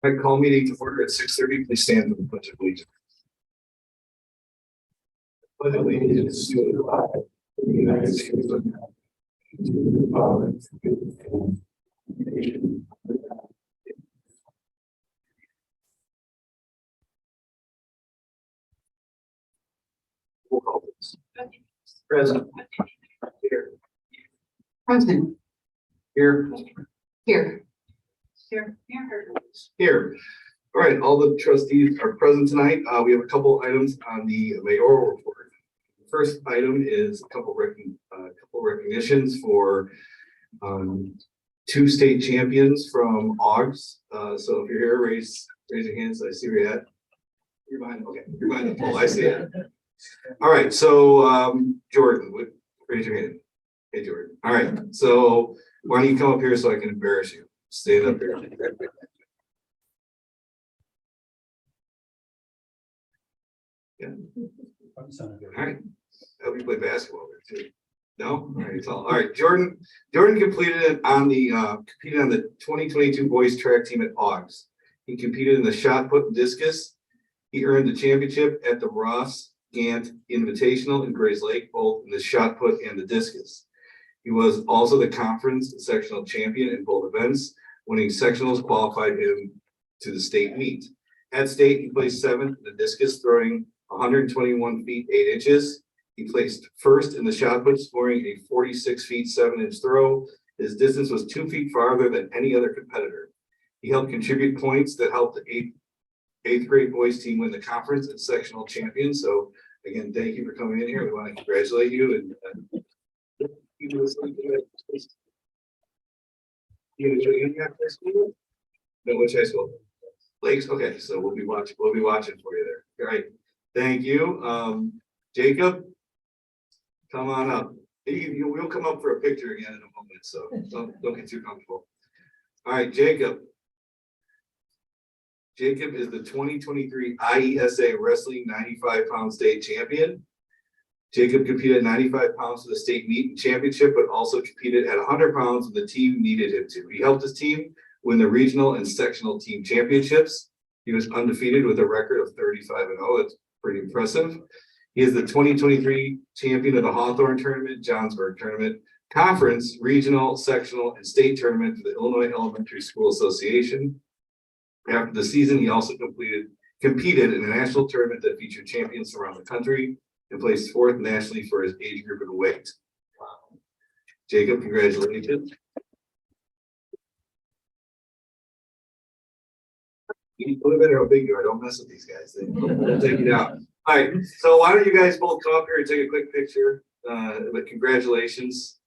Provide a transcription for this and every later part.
I call meeting to order at 6:30. Please stand for the pledge of allegiance. Pledge allegiance to the flag of the United States of America, to the republic for which it stands, one nation, under God. Roll call, please. Present. Here. Present. Here. Here. Here. All right, all the trustees are present tonight. We have a couple items on the mayoral report. First item is a couple recognitions for two state champions from AUGS. So if you're here, raise your hands. I see where you're at. You're behind. Okay, you're behind the pole. I see it. All right, so Jordan, raise your hand. Hey, Jordan. All right, so why don't you come up here so I can embarrass you? Stand up here. Yeah. All right. I hope you play basketball there too. No? All right, all right. Jordan competed on the 2022 boys track team at AUGS. He competed in the shot put and discus. He earned the championship at the Ross Gant Invitational in Grays Lake, both in the shot put and the discus. He was also the conference and sectional champion in both events. Winning sectionals qualified him to the state meet. At state, he placed seventh in the discus, throwing 121 feet 8 inches. He placed first in the shot put, scoring a 46 feet 7 inch throw. His distance was 2 feet farther than any other competitor. He helped contribute points that helped the eighth grade boys team win the conference and sectional champion. So again, thank you for coming in here. We want to congratulate you and Antioch High School? No, which high school? Lakes. Okay, so we'll be watching for you there. All right. Thank you. Jacob, come on up. We'll come up for a picture again in a moment, so don't get too comfortable. All right, Jacob. Jacob is the 2023 IESA Wrestling 95-pound state champion. Jacob competed at 95 pounds for the state meet and championship, but also competed at 100 pounds when the team needed him to. He helped his team win the regional and sectional team championships. He was undefeated with a record of 35-0. That's pretty impressive. He is the 2023 champion of the Hawthorne Tournament, Johnsburg Tournament, Conference, Regional, Sectional, and State Tournament for the Illinois Elementary School Association. After the season, he also competed in a national tournament that featured champions from around the country and placed fourth nationally for his age group and weight. Wow. Jacob, congratulations. You put it how big you are. Don't mess with these guys. They'll take you down. All right. So why don't you guys both come up here and take a quick picture? But congratulations.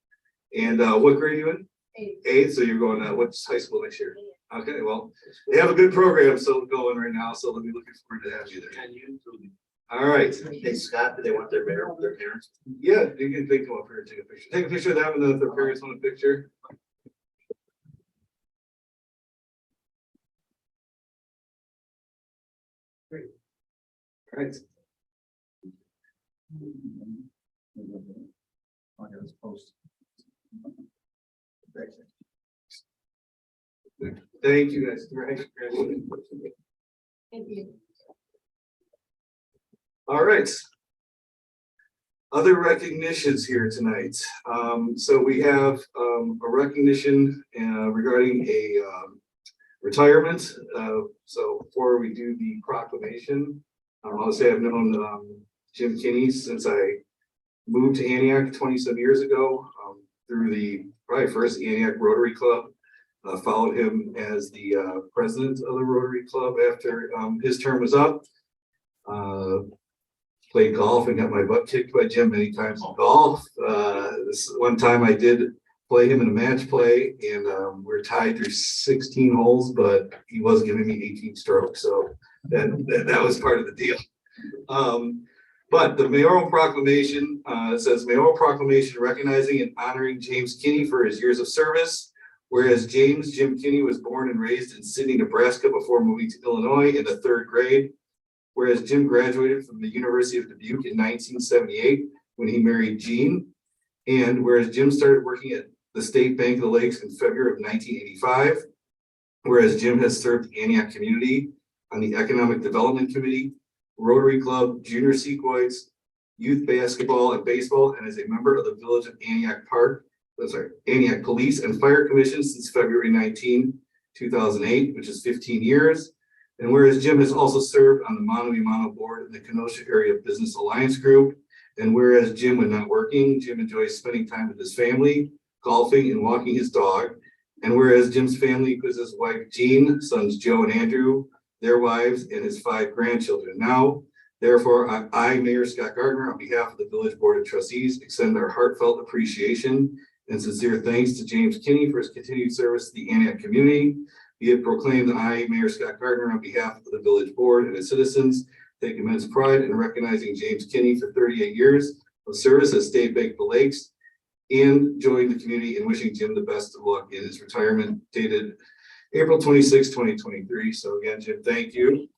And what grade are you in? Eighth. So you're going what high school next year? Okay. Well, they have a good program so going right now. So they'll be looking forward to have you there. All right. Hey Scott, do they want their parents? Yeah, they can come up here and take a picture. Take a picture of them, and then if their parents want a picture. Great. All right. Thank you guys. Thank you. All right. Other recognitions here tonight. So we have a recognition regarding a retirement. So before we do the proclamation, I'll say I've known Jim Kinney since I moved to Antioch 20-some years ago through the probably first Antioch Rotary Club. Followed him as the president of the Rotary Club after his term was up. Played golf and got my butt kicked by Jim many times in golf. This one time I did play him in a match play, and we're tied through 16 holes, but he was giving me 18 strokes, so that was part of the deal. But the mayoral proclamation says mayoral proclamation recognizing and honoring James Kinney for his years of service. Whereas Jim Kinney was born and raised in Sidney, Nebraska before moving to Illinois in the 3rd grade. Whereas Jim graduated from the University of Dubuque in 1978 when he married Jean. And whereas Jim started working at the State Bank of the Lakes in February of 1985. whereas Jim has served the Antioch community on the Economic Development Committee, Rotary Club, Junior Sequoias, Youth Basketball and Baseball, and is a member of the Village of Antioch Police and Fire Commission since February 19, 2008, which is 15 years. And whereas Jim has also served on the Mono a Mano board in the Kenosha Area Business Alliance Group, and whereas Jim, when not working, Jim enjoys spending time with his family, golfing, and walking his dog. And whereas Jim's family includes his wife Jean, sons Joe and Andrew, their wives, and his 5 grandchildren. Now, therefore, I, Mayor Scott Gardner, on behalf of the Village Board of Trustees, extend our heartfelt appreciation and sincere thanks to James Kinney for his continued service to the Antioch community. Be it proclaimed that I, Mayor Scott Gardner, on behalf of the Village Board and its citizens, take immense pride in recognizing James Kinney for 38 years of service as State Bank of the Lakes and join the community in wishing Jim the best of luck in his retirement, dated April 26, 2023. So again, Jim, thank you.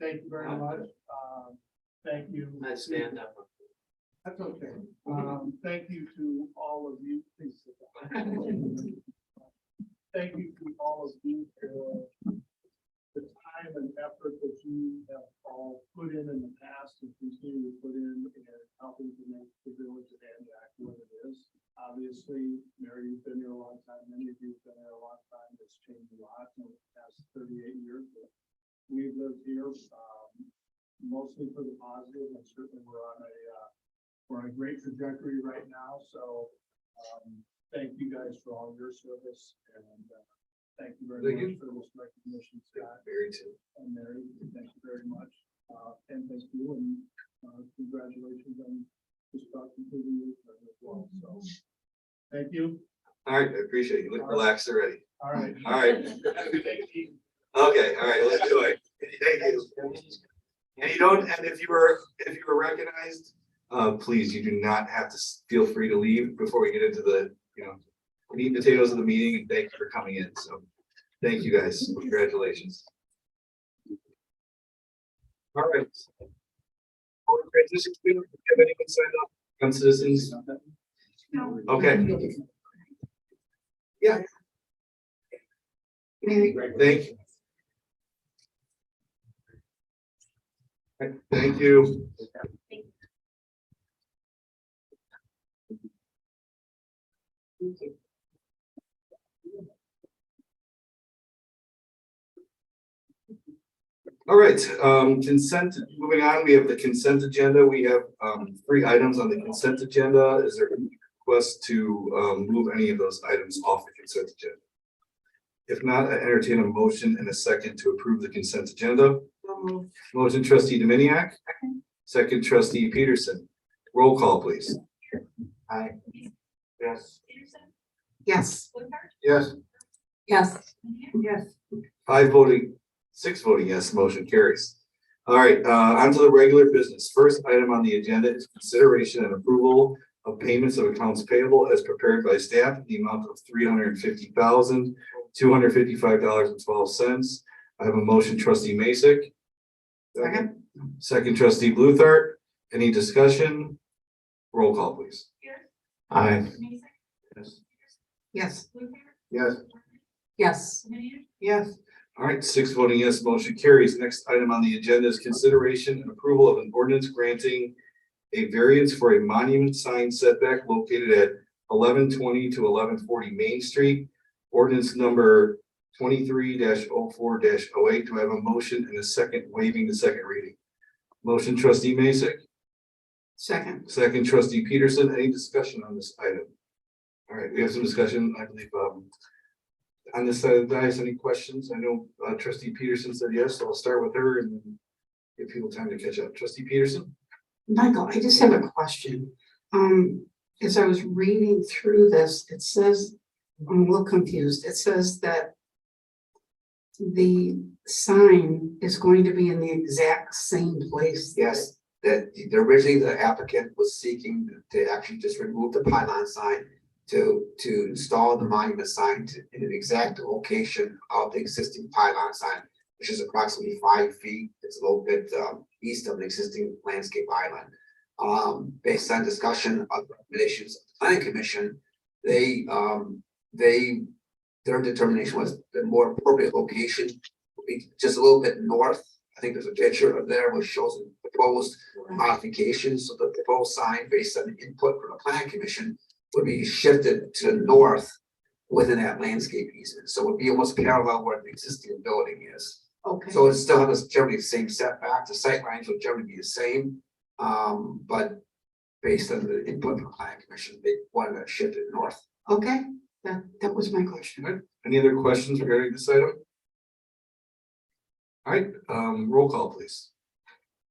Thank you very much. Thank you. I stand up. That's okay. Thank you to all of you. Please sit down. Thank you to all of you for the time and effort that you have all put in the past and continue to put in helping to make the village of Antioch what it is. Obviously, Mary, you've been here a long time. Many of you have been here a long time. It's changed a lot in the past 38 years. But we've lived here mostly for the positive, and certainly we're on a great trajectory right now. So thank you guys for all your service, and thank you very much for this recognition, Scott. Mary too. And Mary, thank you very much. And thank you, and congratulations on just about completing your term as well. So thank you. All right, I appreciate you. Look relaxed already. All right. All right. Okay, all right, let's do it. Thank you. And you don't, and if you were recognized, please, you do not have to feel free to leave before we get into the, meat and potatoes of the meeting. And thank you for coming in. So thank you guys. Congratulations. All right. Transition, have anyone signed up on citizens? Okay. Yeah. Mary. Thank you. Thank you. All right, consent, moving on, we have the consent agenda. We have 3 items on the consent agenda. Is there any request to move any of those items off the consent agenda? If not, I entertain a motion and a second to approve the consent agenda. Motion trustee Dominiac. Second trustee Peterson. Roll call, please. Aye. Yes. Yes. Yes. Yes. Yes. 6 voting yes, motion carries. All right, on to the regular business. First item on the agenda is consideration and approval of payments of accounts payable as prepared by staff in the amount of $350,255.12. I have a motion, trustee Masek. Second. Second, trustee Bluthart. Any discussion? Roll call, please. Aye. Yes. Yes. Yes. Yes. Yes. All right, 6 voting yes, motion carries. Next item on the agenda is consideration and approval of an ordinance granting a variance for a monument sign setback located at 1120 to 1140 Main Street. Ordinance number 23-04-08. Do I have a motion and a second waiving the second reading? Motion, trustee Masek. Second. Second, trustee Peterson. Any discussion on this item? All right, we have some discussion, I believe, on this side of the dice. Any questions? I know trustee Peterson said yes, so I'll start with her and then give people time to catch up. Trustee Peterson? Michael, I just have a question. As I was reading through this, it says, I'm a little confused. It says that the sign is going to be in the exact same place. Yes. that originally the applicant was seeking to actually just remove the pylon sign to install the monument sign in an exact location of the existing pylon sign, which is approximately 5 feet. It's a little bit east of the existing landscape island. Based on discussion of recommendations of the planning commission, their determination was the more appropriate location would be just a little bit north. I think there's a picture of there which shows the proposed modifications. So the proposed sign, based on the input from the planning commission, would be shifted to the north within that landscape easement. So it would be almost parallel where the existing building is. Okay. So it still has generally the same setback. The sight lines will generally be the same. But based on the input from the planning commission, they wanted to shift it north. Okay, that was my question. Good. Any other questions regarding this item? All right, roll call, please.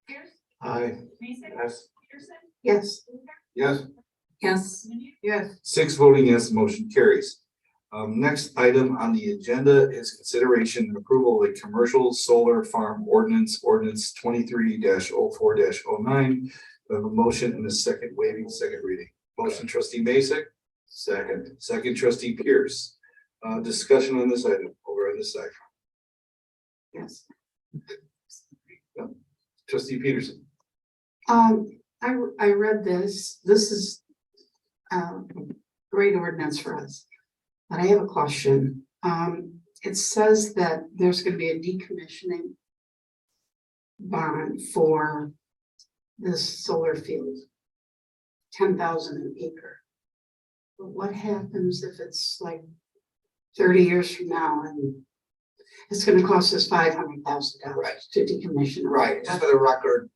Pierce, Aye. Mason. Yes. Peterson. Yes. Luther. Yes. Yes. Lanier. Yes. 6 voting yes, motion carries. Next item on the agenda is consideration and approval of a commercial solar farm ordinance 23-04-09. We have a motion and a second waiving second reading. Motion trustee Masek. Second trustee Pierce. Discussion on this item over on this side. Yes. Trustee Peterson. I read this. This is great ordinance for us. But I have a question. It says that there's going to be a decommissioning bond for this solar field, 10,000 an acre. But what happens if it's like 30 years from now and it's going to cost us $500,000 Right. to decommission it? Right, just for the record,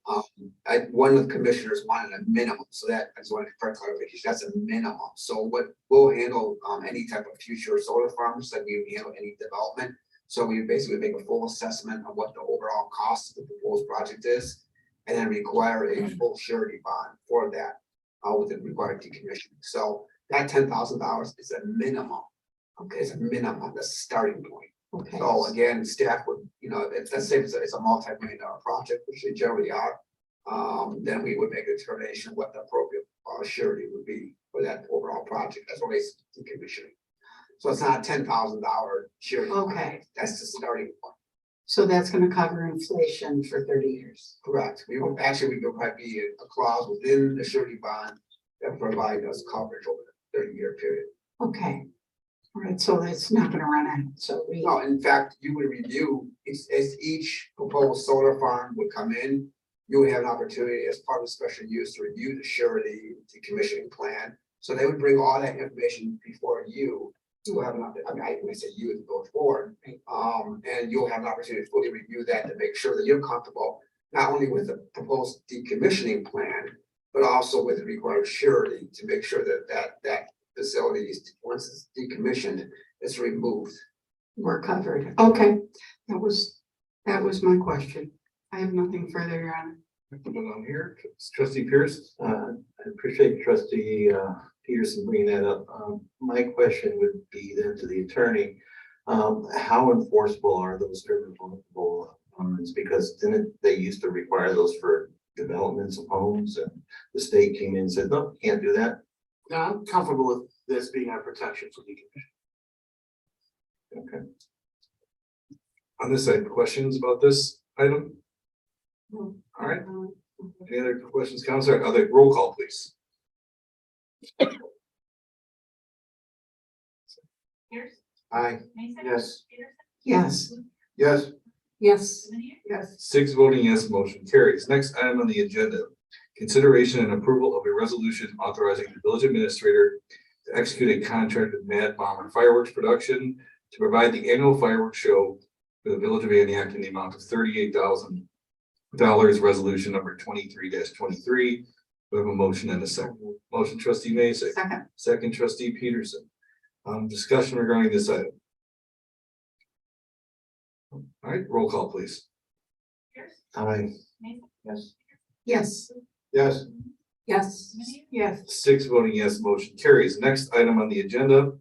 one of the commissioners wanted a minimum, so that I just wanted for clarification, that's a minimum. So what we'll handle any type of future solar farms, like we handle any development. So we basically make a full assessment of what the overall cost of the proposed project is, and then require a full surety bond for that with the required decommissioning. So that $10,000 is a minimum. Okay, it's a minimum, that's a starting point. Okay. So again, staff would, let's say it's a multi-million-dollar project, which they generally are. Then we would make a determination of what the appropriate surety would be for that overall project as relates to decommissioning. So it's not a $10,000 surety. Okay. That's the starting point. So that's going to cover inflation for 30 years. Correct. We could probably be a clause within the surety bond that provide us coverage over the 30-year period. Okay. All right, so it's not going to run out. So we. No, in fact, you would review, as each proposed solar farm would come in, you would have an opportunity as part of the special use to review the surety, decommissioning plan. So they would bring all that information before you to have an opportunity, I say you as go forward. And you'll have an opportunity to fully review that to make sure that you're comfortable, not only with the proposed decommissioning plan, but also with the required surety to make sure that facility is, once it's decommissioned, it's removed. We're covered. Okay, that was my question. I have nothing further, Your Honor. Going on here, trustee Pierce. I appreciate trustee Peterson bringing that up. My question would be then to the attorney, how enforceable are those irrevocable bonds? Because didn't they used to require those for developments of homes, and the state came in and said, no, can't do that. No, I'm comfortable with this being our protection for decommission. Okay. On this side, questions about this item? All right. Any other questions, Counselor? Other roll call, please. Pierce, Aye. Mason. Yes. Peterson. Yes. Yes. Yes. Lanier. Yes. 6 voting yes, motion carries. Next item on the agenda, consideration and approval of a resolution authorizing the village administrator to execute a contract with Mad Bomber Fireworks Production to provide the annual fireworks show for the village of Antioch in the amount of $38,000. Resolution number 23-23. We have a motion and a second. Motion trustee Mason, Second. second trustee Peterson. Discussion regarding this item. All right, roll call, please. Pierce, Aye. Mason. Yes. Yes. Yes. Yes. Lanier. Yes. 6 voting yes, motion carries. Next item on the agenda.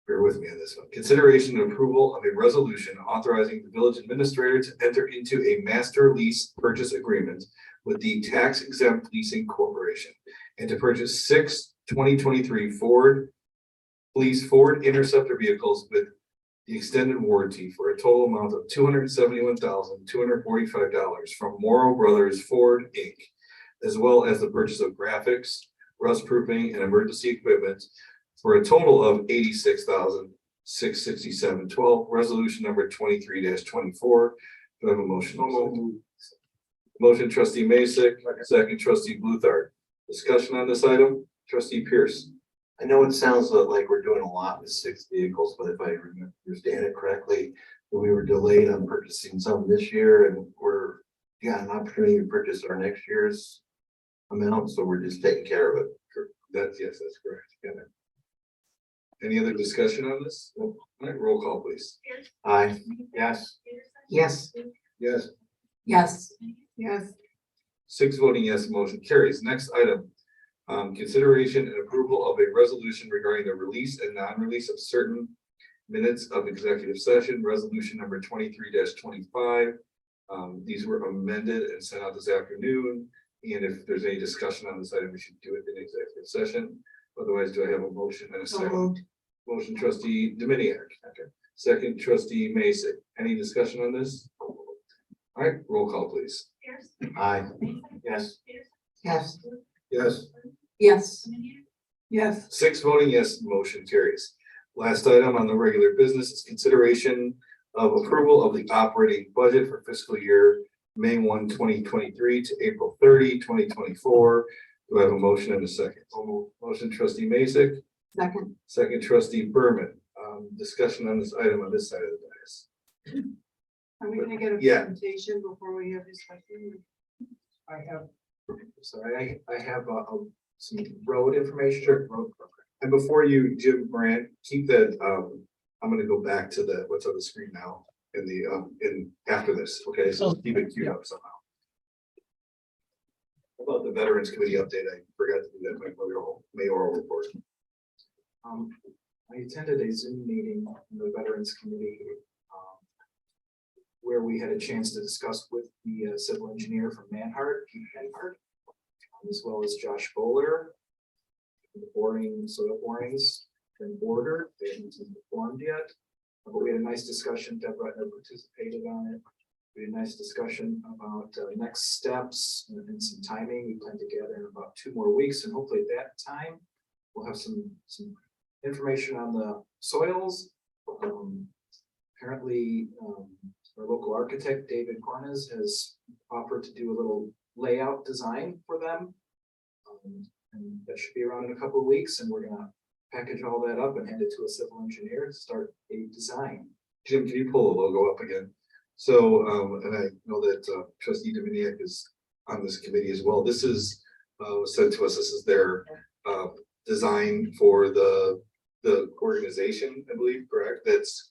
Bear with me on this one. Consideration and approval of a resolution authorizing the village administrator to enter into a master lease purchase agreement with the Tax Exempt Leasing Corporation and to purchase 2023 Ford Interceptor vehicles with the extended warranty for a total amount of $271,245 from Morrow Brothers Ford, Inc., as well as the purchase of graphics, rust proofing, and emergency equipment for a total of $86,667.12. Resolution number 23-24. Do I have a motion? Motion trustee Masek, second trustee Bluthart. Discussion on this item, trustee Pierce. I know it sounds like we're doing a lot with 6 vehicles, but if I understand it correctly, we were delayed on purchasing some this year and got an opportunity to purchase our next year's amount, so we're just taking care of it. Yes, that's correct. Got it. Any other discussion on this? All right, roll call, please. Pierce, Aye. Yes. Peterson, Yes. Yes. Yes. Yes. 6 voting yes, motion carries. Next item. Consideration and approval of a resolution regarding the release and non-release of certain minutes of executive session, resolution number 23-25. These were amended and sent out this afternoon. And if there's any discussion on this item, we should do it in executive session. Otherwise, do I have a motion and a second? Motion trustee Dominiac. Second trustee Mason. Any discussion on this? All right, roll call, please. Pierce, Aye. Mason, Yes. Peterson, Yes. Yes. Yes. Dominiac, Yes. 6 voting yes, motion carries. Last item on the regular business is consideration of approval of the operating budget for fiscal year May 1, 2023 to April 30, 2024. Do I have a motion and a second? Motion trustee Masek, Second. second trustee Berman. Discussion on this item on this side of the dais. Are we gonna get a Yeah. presentation before we have discussion? I have some road information. Road program. And before you, Jim Brandt, keep that, I'm gonna go back to what's on the screen now in after this, okay? So keep it queued up somehow. About the Veterans Committee update, I forgot to do that, my mayoral report. I attended a Zoom meeting in the Veterans Committee where we had a chance to discuss with the civil engineer from Manhart, Pete Manhart, as well as Josh Bowler. The soil borings been ordered, they haven't been performed yet, but we had a nice discussion. Deborah had participated on it. We had a nice discussion about next steps and some timing. We plan to gather in about 2 more weeks, and hopefully at that time we'll have some information on the soils. Apparently, our local architect, David Cornes, has offered to do a little layout design for them. And that should be around in a couple of weeks, and we're gonna package all that up and hand it to a civil engineer to start a design. Jim, can you pull the logo up again? So, and I know that trustee Dominiac is on this committee as well. This is was sent to us. This is their design for the organization, I believe, correct? That's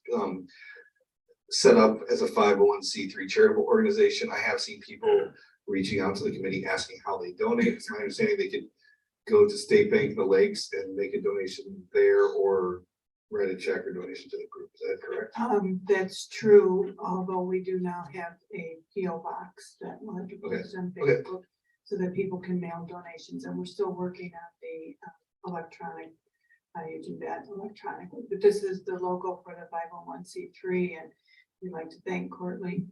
set up as a 501c3 charitable organization. I have seen people reaching out to the committee asking how they donate. It's my understanding they could go to State Bank of the Lakes and make a donation there, or write a check or donation to the group. Is that correct? That's true, although we do now have a PO box that will have to Okay. post on Okay. Facebook so that people can mail donations, and we're still working on the electronic, how you do that electronically. But this is the logo for the 501c3, and we'd like to thank Courtney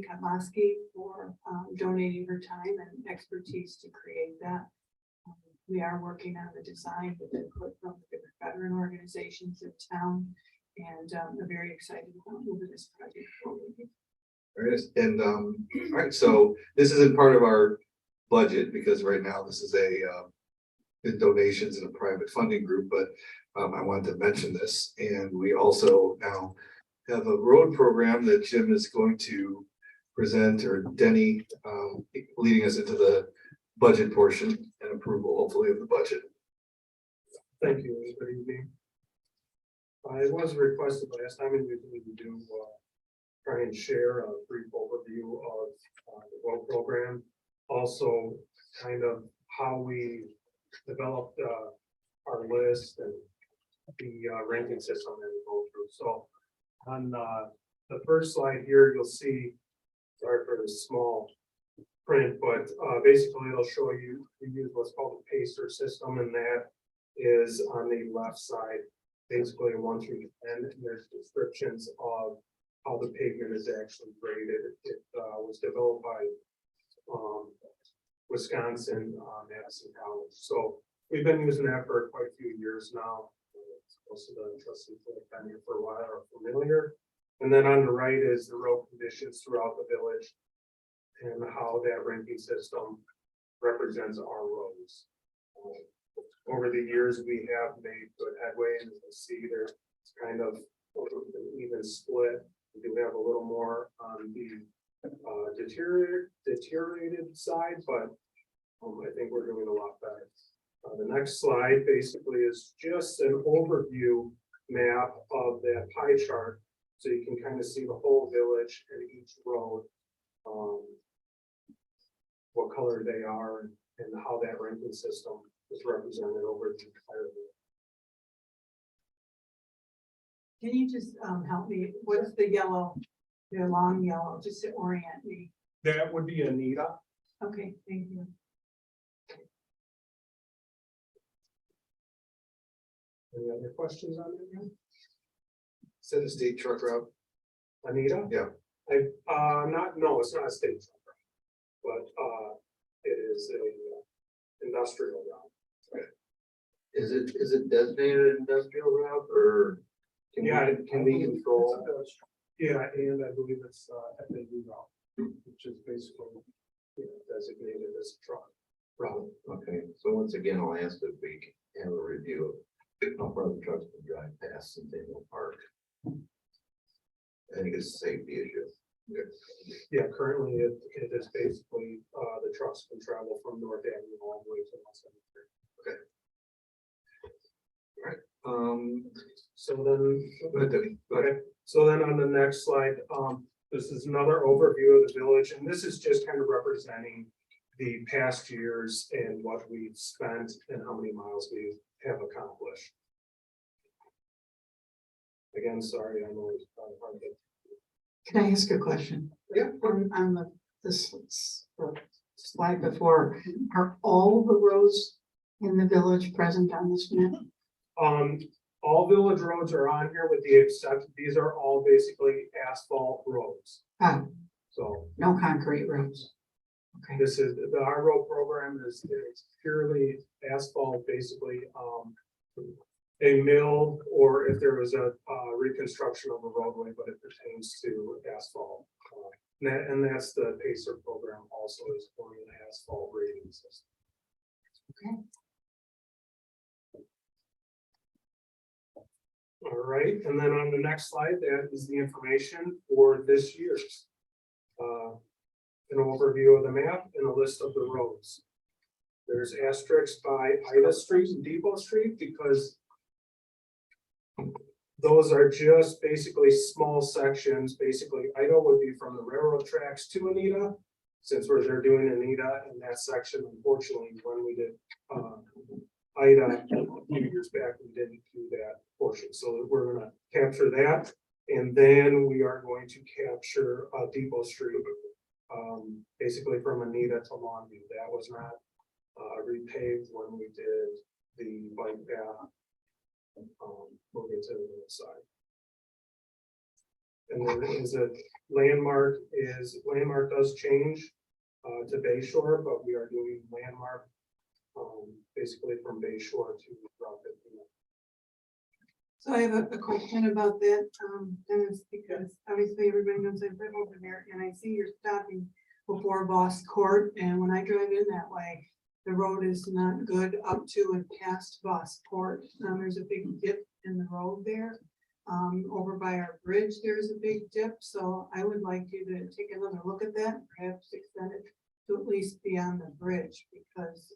Kotlaski for donating her time and expertise to create that. We are working on the design with input from the different veteran organizations in town, and we're very excited about moving this project forward. All right, and all right, so this isn't part of our budget because right now this is the donations in a private funding group, but I wanted to mention this. And we also now have a road program that Jim is going to present, or Denny leading us into the budget portion and approval, hopefully, of the budget. Thank you. Good evening. It was requested last time, and we do try and share a brief overview of the road program. Also, kind of how we developed our list and the ranking system that we go through. So on the first slide here, you'll see, sorry for the small print, but basically it'll show you, we use what's called a pacer system, and that is on the left side, basically 1 through 10, and there's descriptions of how the pavement is actually graded. It was developed by Wisconsin, Madison College. So we've been using that for quite a few years now. Most of the trustees that have been here for a while are familiar. And then on the right is the road conditions throughout the village and how that ranking system represents our roads. Over the years, we have made good headway, and you can see there's kind of an even split. We do have a little more on the deteriorated side, but I think we're doing a lot better. The next slide basically is just an overview map of that pie chart. So you can kind of see the whole village and each road, what color they are and how that ranking system is represented over the entire village. Can you just help me? What's the yellow, the long yellow, just to orient me? That would be Anita. Okay, thank you. Any other questions on that? Is that a state truck route? Anita? Yeah. No, it's not a state truck route, but it is a industrial route. Is it designated industrial route or can we control? Yeah, and I believe it's FAU route, which is basically, designated as a truck route. Okay, so once again, I'll ask if we can have a review of how far the trucks can drive past Centennial Park. I think it's a safety issue. Yeah, currently it is basically, the trucks can travel from North Avenue all the way to West Avenue. So then, Go ahead, Debbie. Go ahead. okay, so then on the next slide, this is another overview of the village, and this is just kind of representing the past years and what we've spent and how many miles we have accomplished. Again, sorry, I know it's hard to. Can I ask a question? Yeah. On this slide before, are all the roads in the village present on this map? All village roads are on here with the exception, these are all basically asphalt roads. Ah, So no concrete roads. Okay, this is, our road program is purely asphalt, basically, a mill, or if there was a reconstruction of a roadway, but it pertains to asphalt. And that's the PACER program also is for an asphalt rating system. okay. All right, and then on the next slide, that is the information for this year. An overview of the map and a list of the roads. There's asterisks by Ida Street and Depot Street because those are just basically small sections. Basically, Ida would be from the railroad tracks to Anita, since they're doing Anita in that section. Unfortunately, when we did Ida a few years back, we didn't do that portion. So we're gonna capture that. And then we are going to capture Depot Street, basically from Anita to Longview. That was not repaved when we did the bike path. Moving to the north side. And then is a landmark does change to Bay Shore, but we are doing landmark basically from Bay Shore to Route 15. So I have a question about that, Dennis, because obviously everybody knows I live over there and I see you're stopping before Boss Court, and when I drive in that way, the road is not good up to and past Boss Court. There's a big dip in the road there. Over by our bridge, there's a big dip, so I would like you to take another look at that, perhaps extend it to at least beyond the bridge, because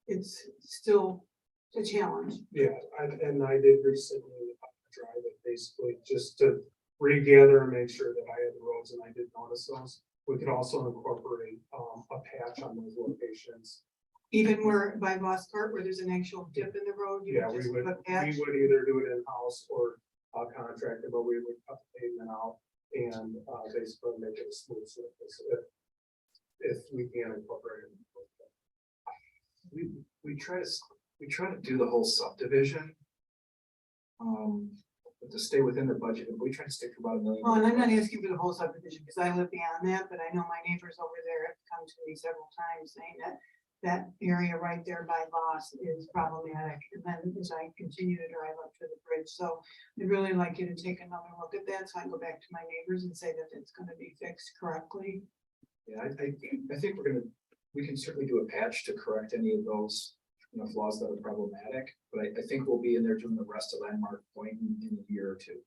it's still a challenge. Yeah, I did recently drive it basically just to regather and make sure that I had the roads, and I did notice those. We could also incorporate a patch on those locations. Even where by Boss Court, where there's an actual dip in the road, you Yeah, would we just would put patch. either do it in-house or contracted, but we would cut the pavement out and basically make it a smooth surface. if we can incorporate it. We try to do the whole subdivision. But to stay within the budget, we try to stick to about $1 million. Well, and I'm not asking for the whole subdivision, because I live beyond that, but I know my neighbors over there have come to me several times saying that that area right there by Voss is problematic. And then as I continue to drive up to the bridge, so I'd really like you to take another look at that, so I can go back to my neighbors and say that it's gonna be fixed correctly. Yeah, I think we can certainly do a patch to correct any of those, you know, flaws that are problematic, but I think we'll be in there doing the rest of Landmark Point in a year or two.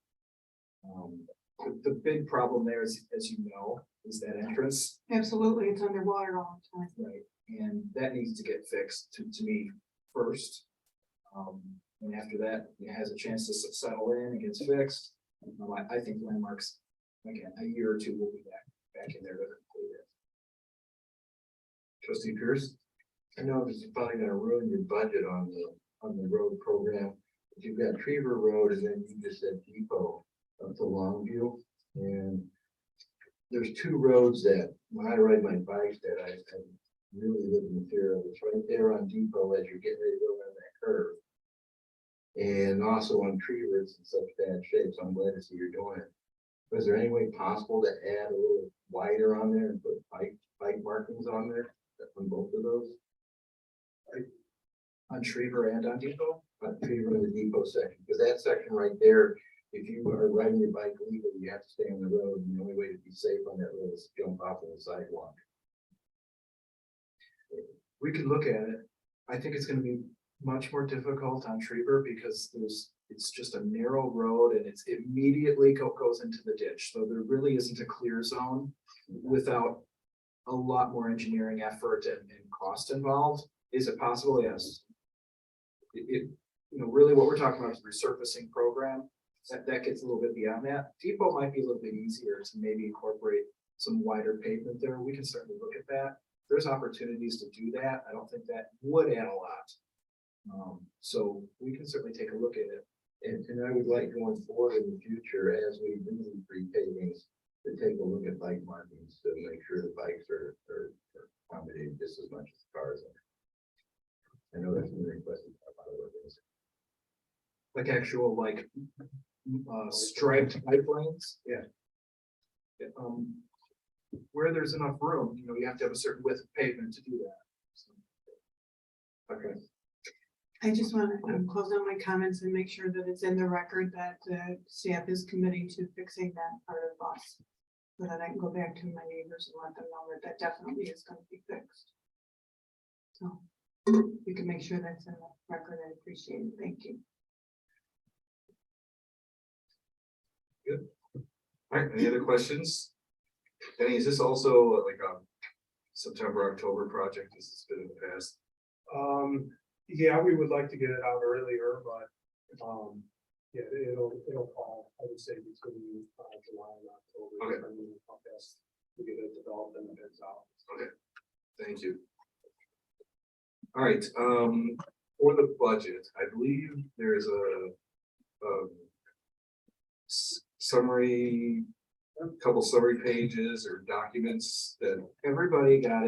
The big problem there is, as you know, is that entrance, Absolutely, it's underwater all the time. right? And that needs to get fixed to me first. And after that, it has a chance to settle in, it gets fixed. I think Landmarks, again, a year or two, we'll be back in there to complete it. Trustee Pierce? I know this is probably gonna ruin your budget on the road program, but you've got Trevor Road and then you just said Depot up to Longview. And there's two roads that, when I ride my bike, that I really live in fear of. It's right there on Depot as you're getting ready to go around that curve. And also on Trevor, it's in such bad shape, so I'm glad to see you're doing it. Is there any way possible to add a little wider on there and put bike markings on there on both of those? On Trevor and on Depot? On Trevor and the Depot section, because that section right there, if you are riding your bike legally, you have to stay on the road, and the only way to be safe on that road is to jump off on the sidewalk. We could look at it. I think it's gonna be much more difficult on Trevor because it's just a narrow road and it's immediately goes into the ditch. So there really isn't a clear zone without a lot more engineering effort and cost involved. Is it possible? Yes. You know, really what we're talking about is resurfacing program. That gets a little bit beyond that. Depot might be a little bit easier to maybe incorporate some wider pavement there. We can certainly look at that. There's opportunities to do that. I don't think that would add a lot. So we can certainly take a look at it. And I would like going forward in the future, as we do the repavings, to take a look at bike markings to make sure the bikes are accommodated just as much as the cars are. I know that's been requested by a lot of organizations. Like actual striped bike lanes. Yeah. Where there's enough room, you know, you have to have a certain width of pavement to do that. So, okay. I just want to close out my comments and make sure that it's in the record that the staff is committing to fixing that part of Voss. So that I can go back to my neighbors and let them know that that definitely is going to be fixed. So you can make sure that's in the record. I appreciate it. Thank you. Good. All right, any other questions? Denny, is this also like a September, October project? This has been in the past. Yeah, we would like to get it out earlier, but, yeah, it'll fall, I would say between July and October. Okay. Depending on how fast we get it developed and it ends out. Okay, thank you. All right, for the budget, I believe there's a summary, a couple summary pages or documents that, Everybody got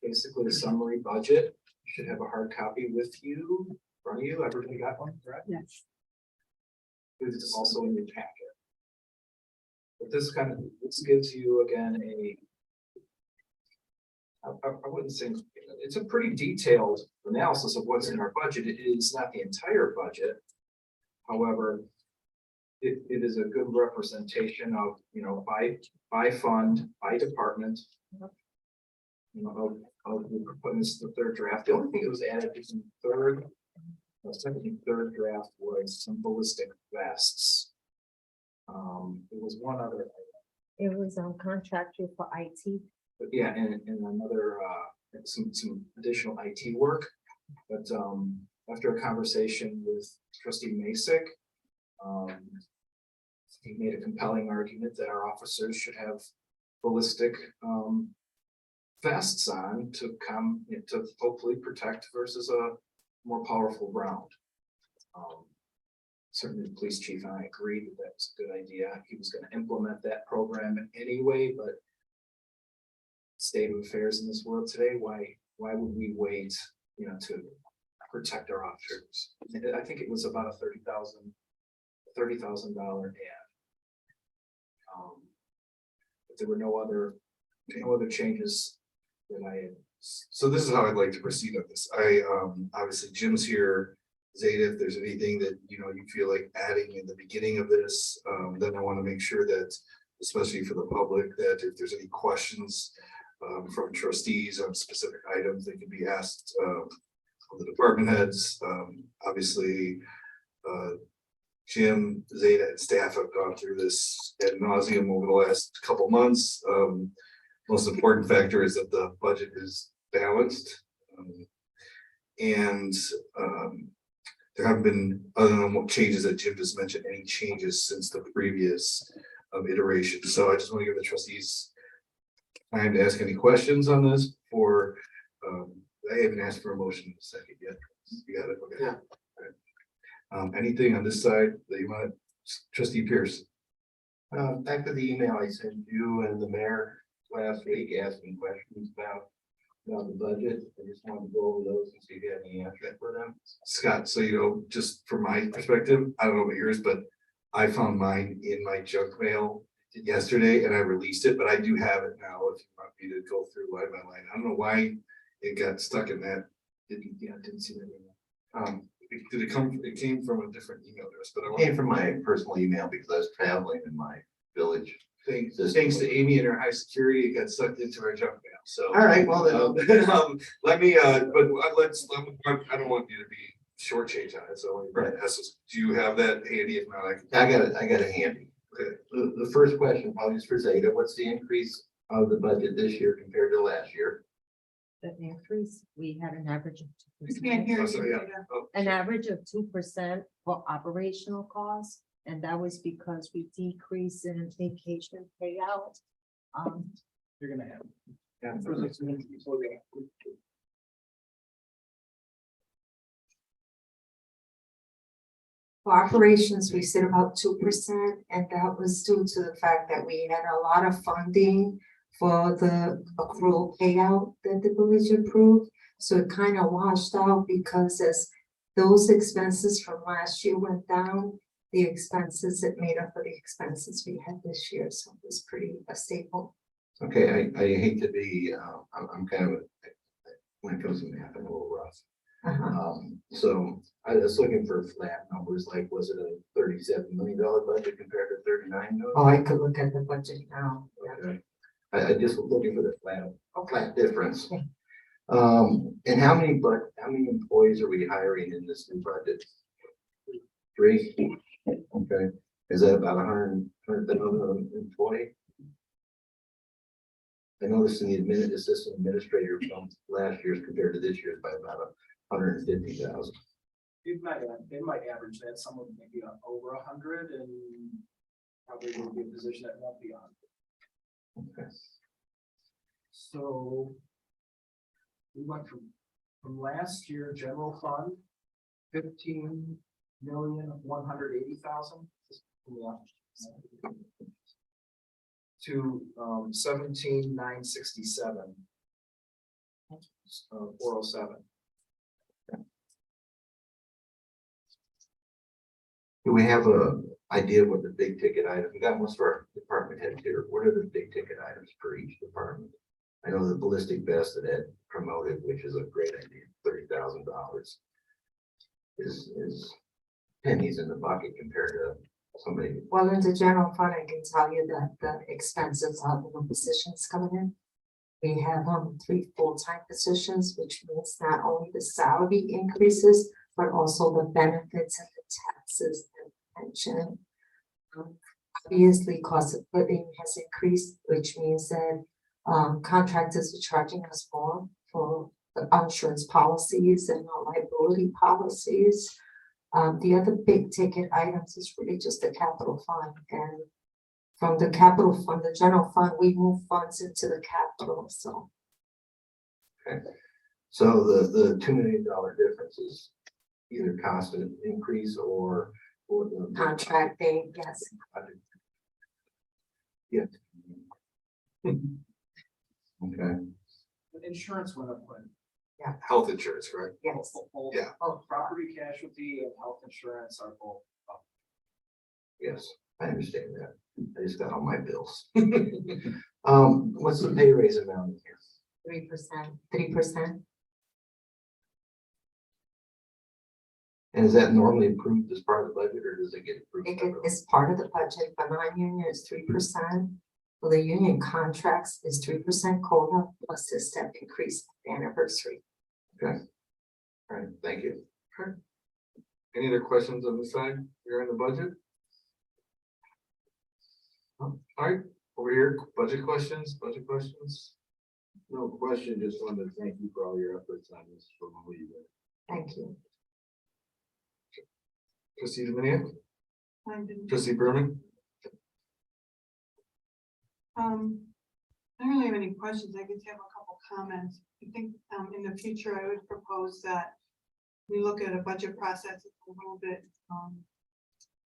basically a summary budget. You should have a hard copy with you, in front of you. Everybody got one, correct? Yes. It's also in your packet. But this gives you again I wouldn't say, it's a pretty detailed analysis of what's in our budget. It is not the entire budget. However, it is a good representation of, you know, by fund, by department. You know, we're putting this in the third draft. The only thing that was added in the second and third draft was some ballistic vests. There was one other, It was on contractor for IT. but yeah, and another, some additional IT work. But after a conversation with Trustee Masick, he made a compelling argument that our officers should have ballistic vests on to hopefully protect versus a more powerful round. Certainly the police chief and I agreed that was a good idea. He was going to implement that program anyway, but state of affairs in this world today, why would we wait, to protect our officers? I think it was about a $30,000 ad. But there were no other changes that I had. So this is how I'd like to proceed on this. Obviously Jim's here. Zeta, if there's anything that, you feel like adding in the beginning of this, then I want to make sure that, especially for the public, that if there's any questions from trustees on specific items, they can be asked of the department heads. Obviously, Jim, Zeta, and staff have gone through this ad nauseum over the last couple months. Most important factor is that the budget is balanced. And there haven't been, other than what changes that Jim just mentioned, any changes since the previous iteration. So I just want to give the trustees time to ask any questions on this for, I haven't asked for a motion in a second yet. You got it? Okay. Yeah. All right. Anything on this side that you want, trustee Pierce? Back to the email I sent you and the mayor last week asking questions about the budget. I just wanted to go over those and see if you had any answers for them. Scott, so just from my perspective, I don't know about yours, but I found mine in my junk mail yesterday and I released it, but I do have it now if you want me to go through line by line. I don't know why it got stuck in that. Didn't see that. Did it come? It came from a different email address, but It came from my personal email because I was traveling in my village. Thanks to Amy and her high security, it got sucked into our junk mail. So All right, well then. let me. But I don't want you to be shortchanged on it. So Right. Do you have that handy? If not, I got it handy. Okay. The first question probably is for Zeta. What's the increase of the budget this year compared to last year? The increase, we had an average of We 2%. can't hear Oh, you. so, yeah. Rita. Oh, An average of 2% for operational costs, and that was because we decreased in vacation payout. You're gonna have. Yeah. For operations, we said about 2%, and that was due to the fact that we had a lot of funding for the accrual payout that the village approved. So it kind of washed out because as those expenses from last year went down, the expenses that made up for the expenses we had this year, so it was pretty stable. Okay, I hate to be, I'm kind of, when it comes to math, I'm a little rough. So I was looking for flat numbers, like was it a $37 million budget compared to 39 million? Oh, I could look at the budget now. Okay. I just was looking for the flat difference. And how many employees are we hiring in this new budget? 3? Okay, is that about 100,000 employee? I noticed in the assistant administrator from last year's compared to this year's by about 150,000. It might average that, some of them may be on over 100 and probably will be a position that won't be on. Okay. So we went from last year, general fund, 15,180,000 to 17,967. 407. Do we have a idea what the big ticket items? We got most of our department heads here. What are the big ticket items for each department? I know the ballistic vest that Ed promoted, which is a great idea, $30,000 is pennies in the bucket compared to somebody. Well, in the general fund, I can tell you that the expenses of the positions coming in. We have 3 full-time positions, which means not only the salary increases, but also the benefits and the taxes and pension. Obviously, cost of living has increased, which means that contractors are charging us more for the insurance policies and our liability policies. The other big ticket items is really just the capital fund, and from the capital fund, the general fund, we move funds into the capital, so. Okay. So the $2 million difference is either cost increase or the Contracting, yes. Yeah. Okay, Insurance went up quite. Health insurance, correct? Yes. Both Yeah. property casualty and health insurance are both up. yes, I understand that. I just got all my bills. What's the pay raise amount in here? 3%. And is that normally approved as part of the budget, or does it get approved? It's part of the budget, but non-union is 3%. For the union contracts is 3% COLA plus a step increase at the anniversary. Okay. All right, thank you. Any other questions on this side? You're in the budget? All right, over here, budget questions. No question, just wanted to thank you for all your efforts on this from all you did. Thank you. Trustee Dominiac, I didn't- trustee Berman, I don't really have any questions. I just have a couple comments. I think, in the future, I would propose that we look at a budget process that's a little bit,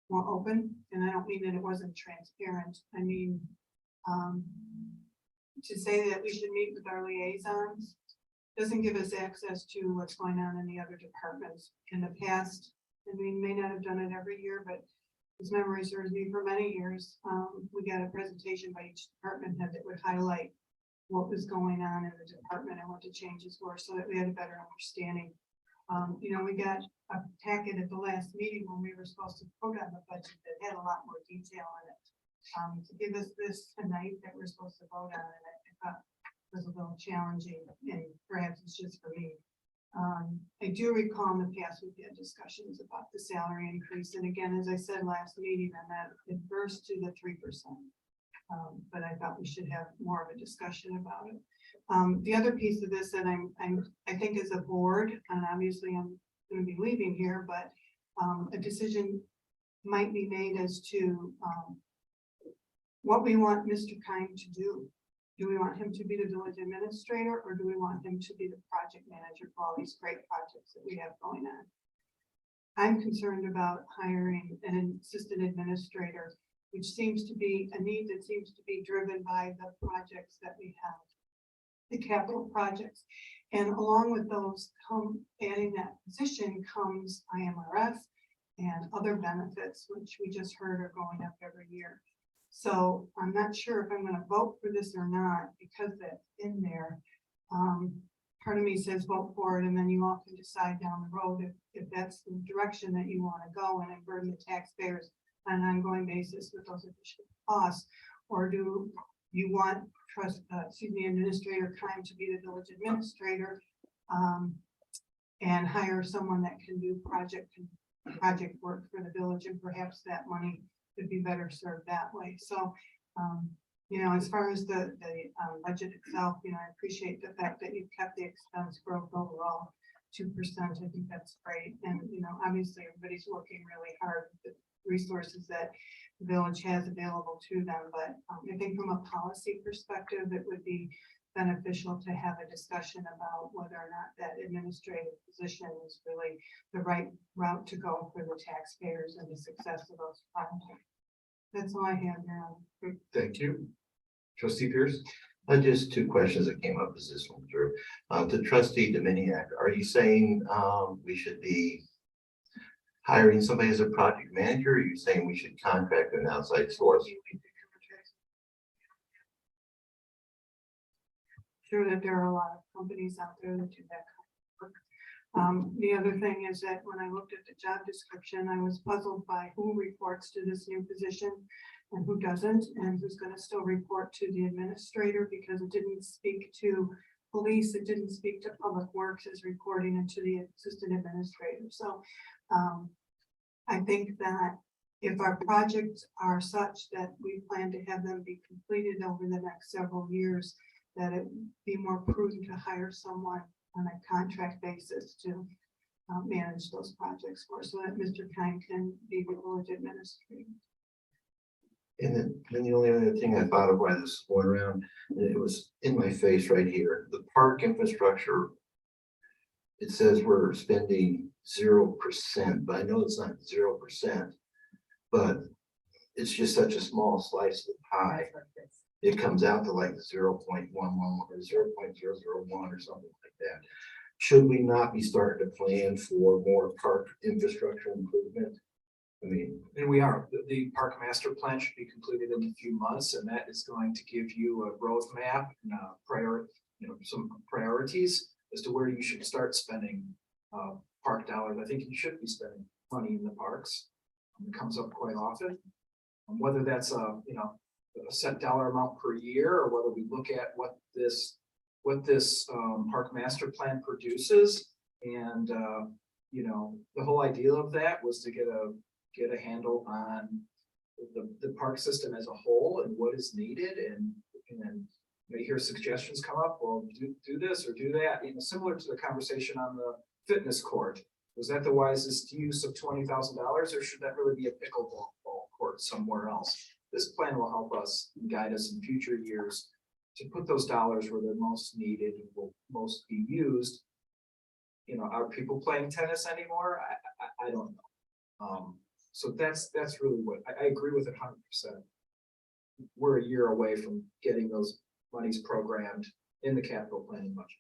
more open, and I don't mean that it wasn't transparent. I mean, to say that we should meet with our liaisons doesn't give us access to what's going on in the other departments. In the past, and we may not have done it every year, but as memory serves me, for many years, we got a presentation by each department head that would highlight what was going on in the department and what the changes were, so that we had a better understanding. We got a packet at the last meeting when we were supposed to vote on the budget that had a lot more detail in it. To give us this tonight that we're supposed to vote on, and I thought was a little challenging, and perhaps it's just for me. I do recall in the past, we've had discussions about the salary increase, and again, as I said last meeting, and that adverse to the 3%. But I thought we should have more of a discussion about it. The other piece of this that I think as a board, and obviously I'm gonna be leaving here, but a decision might be made as to what we want Mr. Kine to do. Do we want him to be the village administrator, or do we want him to be the project manager for all these great projects that we have going on? I'm concerned about hiring an assistant administrator, which seems to be a need that seems to be driven by the projects that we have, the capital projects. And along with those, adding that position comes IMRF and other benefits, which we just heard are going up every year. So I'm not sure if I'm gonna vote for this or not, because that's in there. Part of me says vote for it, and then you all can decide down the road if that's the direction that you wanna go, and then burden the taxpayers on an ongoing basis with those additional costs. Or do you want Administrator Kime to be the village administrator, and hire someone that can do project work for the village, and perhaps that money could be better served that way. So, as far as the budget itself, I appreciate the fact that you've kept the expense growth overall 2%. I think that's great. And, obviously everybody's working really hard with the resources that the village has available to them. But I think from a policy perspective, it would be beneficial to have a discussion about whether or not that administrative position is really the right route to go for the taxpayers and the success of those projects. That's all I have now. thank you. Trustee Pierce, Just two questions that came up as this one through. To trustee Dominiac, are you saying we should be hiring somebody as a project manager? Or are you saying we should contract an outside source? Sure that there are a lot of companies out there that do that kind of work. The other thing is that when I looked at the job description, I was puzzled by who reports to this new position and who doesn't, and who's going to still report to the administrator, because it didn't speak to police, it didn't speak to public works as reporting into the assistant administrator. So I think that if our projects are such that we plan to have them be completed over the next several years, that it would be more prudent to hire someone on a contract basis to manage those projects for, so that Mr. Kine can be the village administrator. And then the only other thing I thought of while this was going around, and it was in my face right here, the park infrastructure. It says we're spending 0%, but I know it's not 0%, but it's just such a small slice of the pie. it comes out to like 0.11 or 0.001 or something like that. Should we not be starting to plan for more park infrastructure improvement? I mean, And we are, the park master plan should be completed in a few months, and that is going to give you a roadmap and some priorities as to where you should start spending park dollars. I think you should be spending money in the parks. It comes up quite often. Whether that's a set dollar amount per year, or whether we look at what this park master plan produces. And the whole idea of that was to get a handle on the park system as a whole and what is needed, and you hear suggestions come up, well, do this or do that, similar to the conversation on the fitness court. Was that the wisest use of $20,000, or should that really be a pickleball court somewhere else? This plan will help us and guide us in future years to put those dollars where they're most needed and will most be used. Are people playing tennis anymore? I don't know. So that's really what I agree with it 100%. We're a year away from getting those monies programmed in the capital planning budget.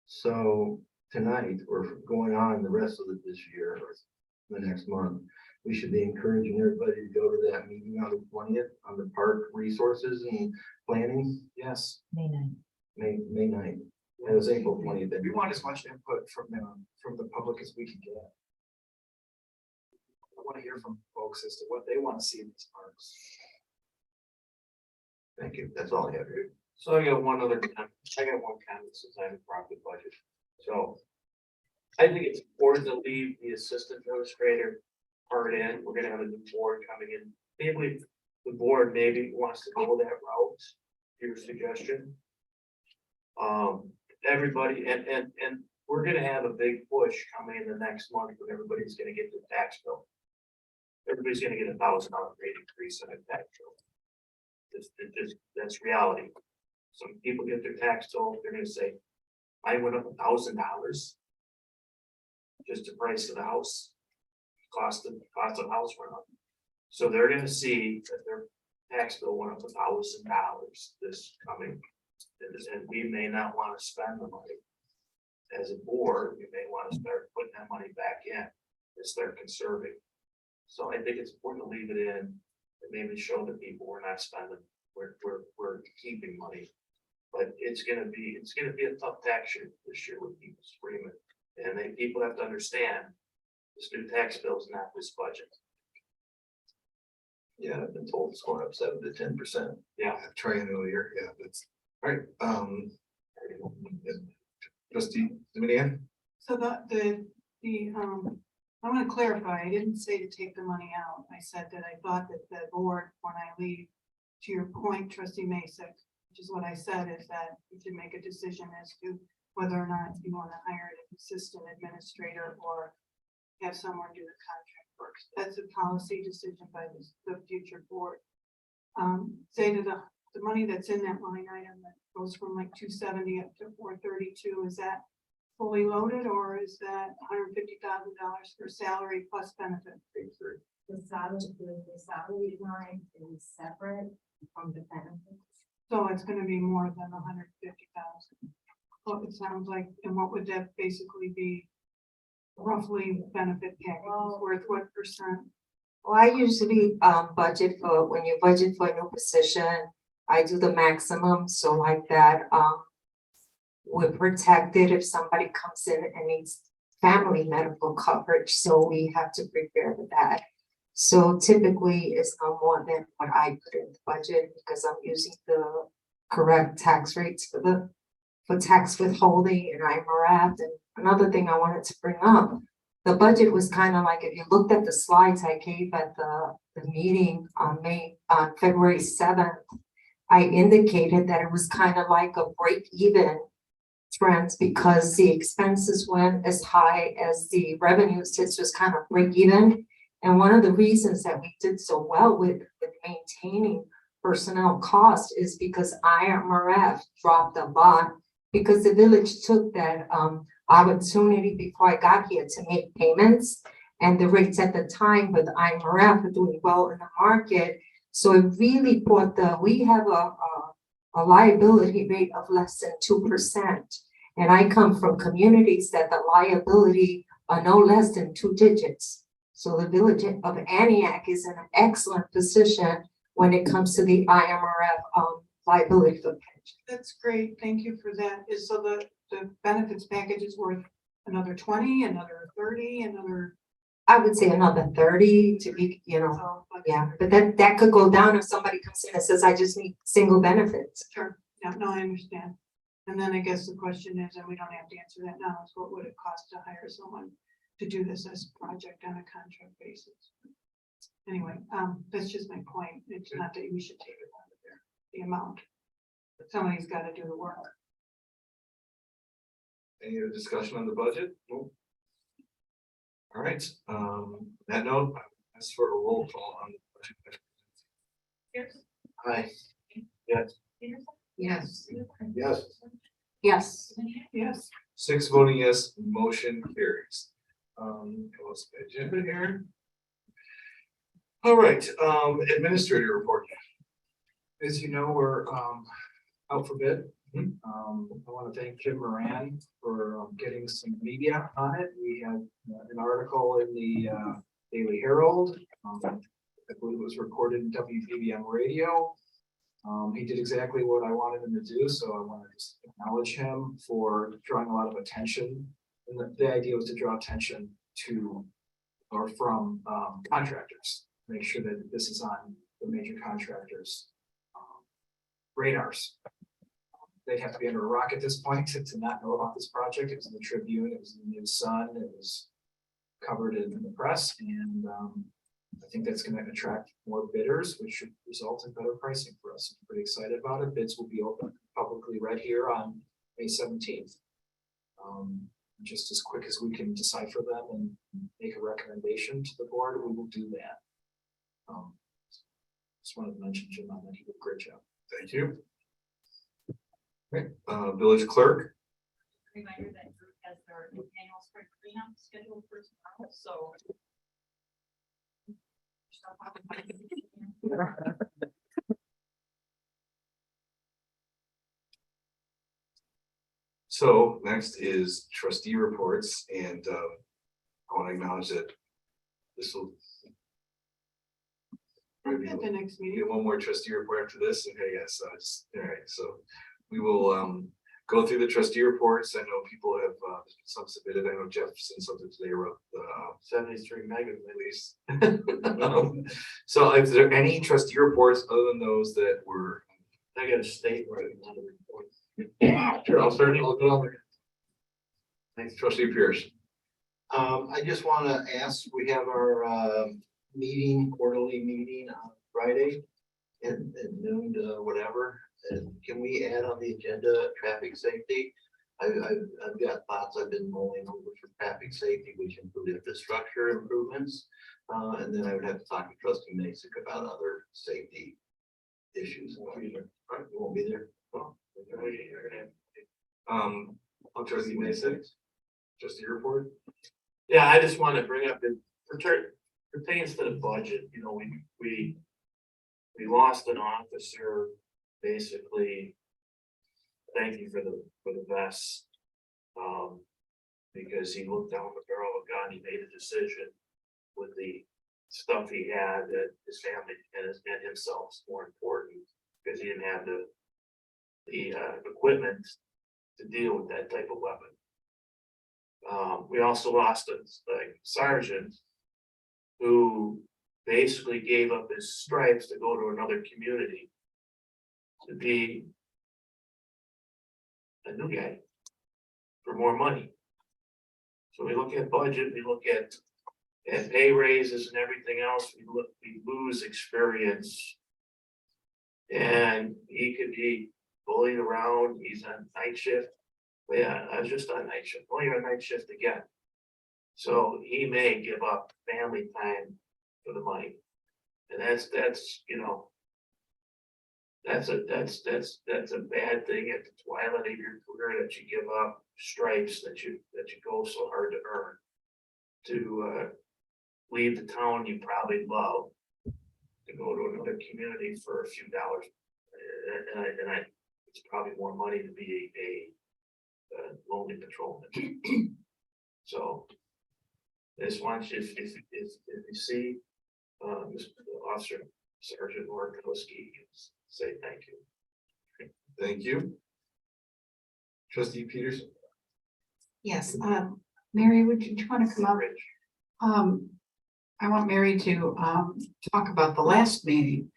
so tonight, or going on the rest of this year or the next month, we should be encouraging everybody to go to that meeting on the 20th on the park resources and planning, Yes, May 9th. May 9th. It was April 20th. we want as much input from the public as we can get. I want to hear from folks as to what they want to see in these parks. Thank you. That's all I have here. So I got one comment since I haven't brought the budget. So I think it's important to leave the assistant administrator part in. We're gonna have a new board coming in. Maybe the board maybe wants to go that route, your suggestion. Everybody, and we're gonna have a big push coming in the next month when everybody's gonna get their tax bill. Everybody's gonna get $1,000 rate increase on a tax bill. That's reality. Some people get their tax bill, they're gonna say, I went up $1,000. Just the price of the house. Cost of the house went up. So they're gonna see that their tax bill went up $1,000 this coming. And we may not want to spend the money. As a board, we may want to start putting that money back in and start conserving. So I think it's important to leave it in and maybe show the people we're not spending, we're keeping money. But it's gonna be a tough tax year this year with people screaming. And people have to understand this new tax bill is not this budget. Yeah, I've been told it's going up 7 to 10%. Yeah. Triennial year, yeah, that's, all right, trustee Dominion? So I want to clarify, I didn't say to take the money out. I said that I thought that the board, when I leave, to your point, trustee Masek, which is what I said, is that you should make a decision as to whether or not you want to hire an assistant administrator or have someone do the contract work. That's a policy decision by the future board. Say to the money that's in that line item that goes from like 270 up to 432, is that fully loaded, or is that $150,000 for salary plus benefit? The salary line is separate from the benefits. So it's gonna be more than 150,000. Well, it sounds like, and what would that basically be? Roughly benefit package worth what percent? Well, I usually budget for, when you budget for a new position, I do the maximum, so like that, we're protected if somebody comes in and needs family medical coverage, so we have to prepare for that. So typically it's no more than what I put in the budget, because I'm using the correct tax rates for tax withholding and IMRF. And another thing I wanted to bring up, the budget was kind of like, if you looked at the slides I gave at the meeting on February 7th, I indicated that it was kind of like a break even trend because the expenses went as high as the revenues. This was kind of break even. And one of the reasons that we did so well with maintaining personnel cost is because IMRF dropped a lot, because the village took that opportunity before I got here to make payments, and the rates at the time with IMRF were doing well in the market. So it really brought we have a a liability rate of less than 2%. And I come from communities that the liability are no less than 2 digits. So the village of Antioch is in an excellent position when it comes to the IMRF liability for pension. That's great. Thank you for that. Is so the benefits package is worth another 20, another 30, another. I would say another 30 to be, yeah, but that could go down if somebody comes in and says, I just need single benefits. Sure. Yeah, no, I understand. And then I guess the question is, and we don't have to answer that now, is what would it cost to hire someone to do this as a project on a contract basis? Anyway, that's just my point. It's not that we should take it out of there, the amount. Somebody's got to do the work. Any other discussion on the budget? Nope. All right, that note, as for a roll call on the budget. Pierce, Hi. Yes. Peterson, Yes. Yes. Yes. Yes. 6 voting yes, motion carries. Close the agenda here. All right, administrator report. As you know, we're out for bid. I want to thank Jim Moran for getting some media on it. We had an article in the Daily Herald. I believe it was recorded in WPBM radio. He did exactly what I wanted him to do, so I want to just acknowledge him for drawing a lot of attention. And the idea was to draw attention to or from contractors, make sure that this is on the major contractors' radars. They'd have to be under a rock at this point to not know about this project. It was in the Tribune, it was in the News Sun, it was covered in the press, and I think that's going to attract more bidders, which should result in better pricing for us. I'm pretty excited about it. Bids will be open, publicly read here on May 17th. Just as quick as we can decipher them and make a recommendation to the board, we will do that. Just wanted to mention Jim on that. He did a great job. Thank you. Okay, village clerk. reminder that group has their annual spring cleanup scheduled for tomorrow, so. So next is trustee reports, and I want to acknowledge that this will. Maybe at the next We meeting. have one more trustee report after this. Okay, yes, all right, so we will go through the trustee reports. I know people have some submitted. I know Jeff sent something today about 73 megas at least. So is there any trustee reports other than those that were? I got a state where I want to report. Sure, I'll start. I'll go on. Thanks, trustee Pierce. I just want to ask, we have our quarterly meeting on Friday at noon to whatever. And can we add on the agenda traffic safety? I've got thoughts I've been mulling over for traffic safety, which include infrastructure improvements. And then I would have to talk to trustee Masick about other safety issues. You won't be there? I'll trustee Masick. Trustee report. Yeah, I just want to bring up it pertains to the budget. You know, we lost an officer, basically. Thank you for the vest. Because he looked down the barrel of a gun, he made a decision with the stuff he had that his family and himself is more important because he didn't have the equipment to deal with that type of weapon. We also lost a sergeant who basically gave up his stripes to go to another community to be a new guy for more money. So we look at budget, we look at pay raises and everything else, we lose experience. And he could be bullied around, he's on night shift. But yeah, I was just on night shift. Well, you're on night shift again. So he may give up family time for the money. And that's you know, that's a bad thing at the twilight of your career, that you give up stripes that you go so hard to earn, to leave the town you probably love to go to another community for a few dollars. And it's probably more money to be a lonely patrolman. So, I just want you, if you see, Mr. Officer Sergeant Markowski, say thank you. Thank you. Trustee Peterson. Yes, Mary, do you want to come up? Rich. I want Mary to, talk about the last meeting.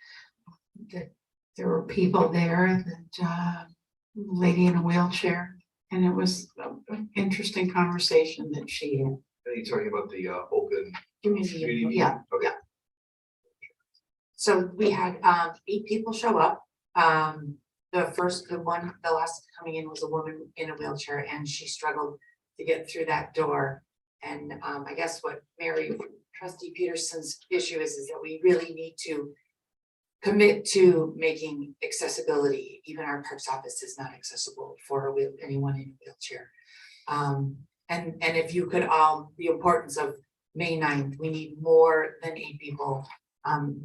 That there were people there that, lady in a wheelchair, and it was an interesting conversation that she had. Are you talking about the open community? Yeah, Okay. So we had 8 people show up. The last coming in was a woman in a wheelchair, and she struggled to get through that door. And I guess what Trustee Peterson's issue is that we really need to commit to making accessibility. Even our parks office is not accessible for anyone in a wheelchair. And if you could the importance of May 9th, we need more than 8 people.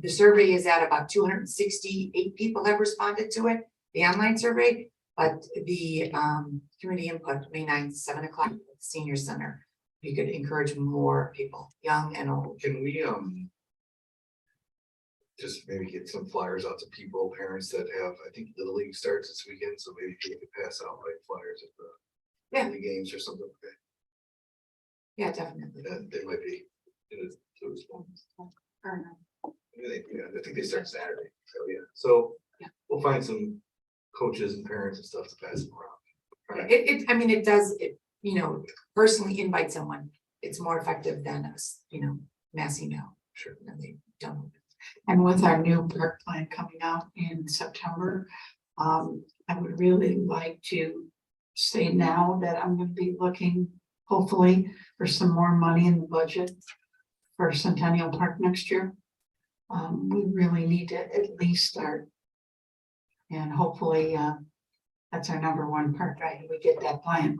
The survey is at about 268 people have responded to it, the online survey, but the community input, May 9th, 7 o'clock at the senior center. You could encourage more people, young and old. Can we just maybe get some flyers out to people, parents that have, I think Little League starts this weekend, so maybe they could pass out like flyers at the Yeah. Little League games or something. Okay. Yeah, definitely. And they might be in it too. Yeah, I think they start Saturday. So yeah. So Yeah. we'll find some coaches and parents and stuff to pass them around. All right. It does, personally invite someone. It's more effective than us, mass email. Sure. And they don't. and with our new park plan coming out in September, I would really like to say now that I'm gonna be looking, hopefully, for some more money in the budget for Centennial Park next year. We really need to at least start. And hopefully, that's our #1 part, right? We get that plan.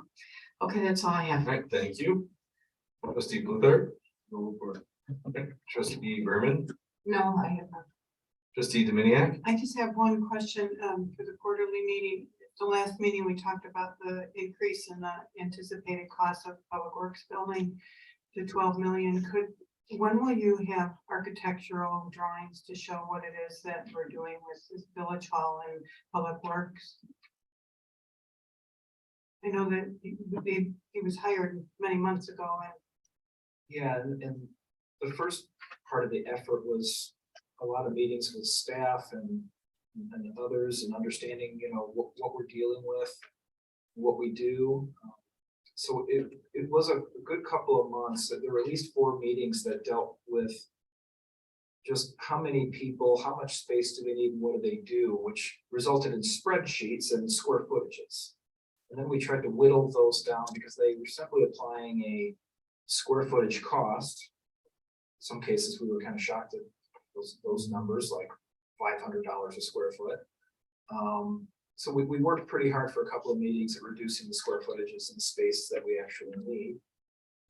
Okay, that's all I have. All right, thank you. Trustee Luther. No report. Okay. Trustee Berman, No, I have not. trustee Dominiac. I just have one question for the quarterly meeting. The last meeting, we talked about the increase in the anticipated cost of public works building to 12 million. When will you have architectural drawings to show what it is that we're doing with this village hall and public works? I know that he was hired many months ago and Yeah, and the first part of the effort was a lot of meetings with staff and others and understanding, what we're dealing with, what we do. So it was a good couple of months that there were at least 4 meetings that dealt with just how many people, how much space do they need, and what do they do, which resulted in spreadsheets and square footages. And then we tried to whittle those down because they were simply applying a square footage cost. In some cases, we were kind of shocked at those numbers, like $500 a square foot. So we worked pretty hard for a couple of meetings at reducing the square footages and space that we actually need.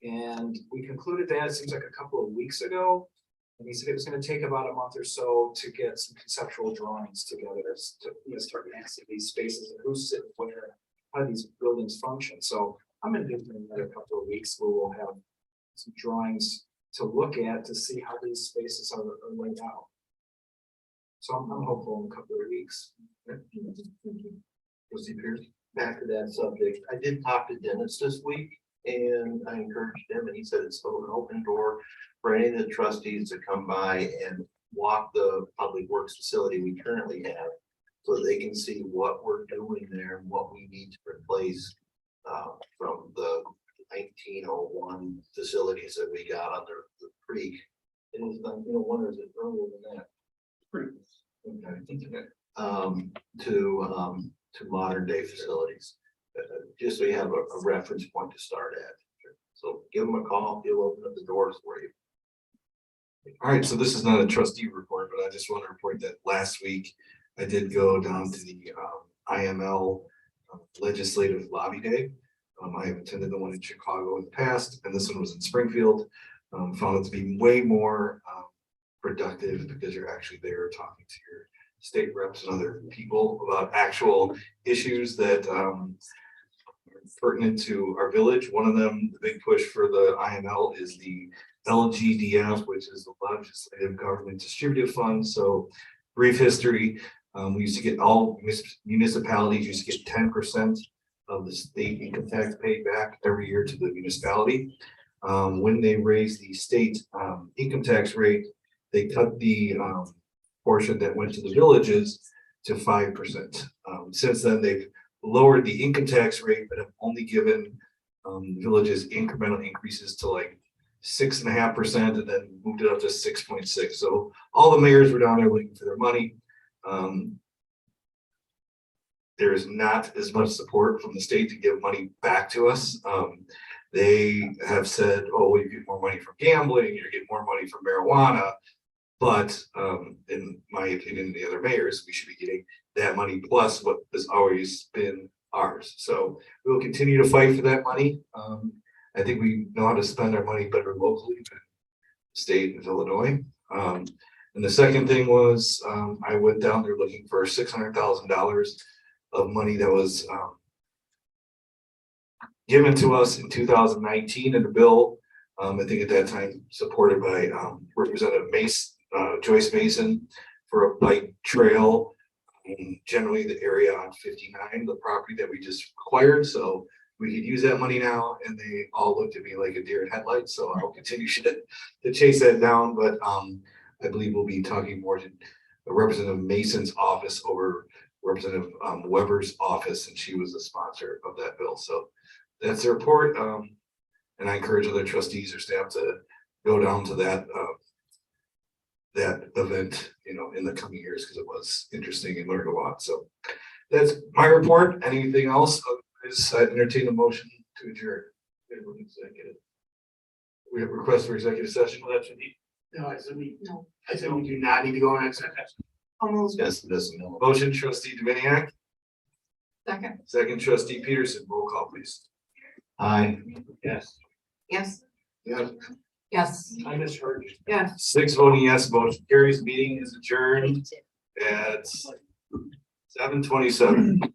And we concluded that, it seems like a couple of weeks ago. And he said it was going to take about a month or so to get some conceptual drawings together to start asking these spaces and who's sitting where, how these buildings function. So I'm going to give them another couple of weeks where we'll have some drawings to look at to see how these spaces are laid out. So I'm hopeful in a couple of weeks. Trustee Pierce. Back to that subject, I did talk to Dennis this week and I encouraged him and he said it's still an open door for any of the trustees to come by and walk the public works facility we currently have. So they can see what we're doing there and what we need to replace from the 1901 facilities that we got under the creek. It was, when was it earlier than that? Okay. To modern day facilities, just so you have a reference point to start at. So give them a call, he'll open up the doors for you. All right, so this is not a trustee report, but I just want to report that last week I did go down to the IML legislative lobby day. I have attended the one in Chicago in the past, and this one was in Springfield. Found it to be way more productive because you're actually there talking to your state reps and other people about actual issues that are pertinent to our village. One of them, the big push for the IML is the LGDF, which is the Legislative Government Distributive Fund. So brief history, we used to get all municipalities used to get 10% of the state income tax paid back every year to the municipality. When they raised the state income tax rate, they cut the portion that went to the villages to 5%. Since then, they've lowered the income tax rate, but have only given villages incremental increases to like 6.5%, and then moved it up to 6.6. So all the mayors were down there looking for their money. There is not as much support from the state to give money back to us. They have said, oh, you get more money from gambling, you get more money from marijuana. But in my opinion, the other mayors, we should be getting that money plus what has always been ours. So we'll continue to fight for that money. I think we know how to spend our money better locally than the state of Illinois. And the second thing was I went down there looking for $600,000 of money that was given to us in 2019 in a bill. I think at that time supported by Representative Joyce Mason for a bike trail. Generally the area on 59, the property that we just acquired. So we could use that money now, and they all looked at me like a deer in headlights. So I'll continue to chase that down. But I believe we'll be talking more to Representative Mason's office over Representative Weber's office, and she was the sponsor of that bill. So that's the report. And I encourage other trustees or staff to go down to that event, in the coming years, because it was interesting and learned a lot. So that's my report. Anything else? I entertain a motion to adjourn. We have requests for executive session. No, I said we No. do not need to go on that second. Almost. Yes, this motion, trustee Dominiac, Second. second trustee Peterson, roll call please. Aye. Yes. Yes. Yeah. Yes. I misheard you. Yes. 6 voting yes, motion carries. Meeting is adjourned at 7:27.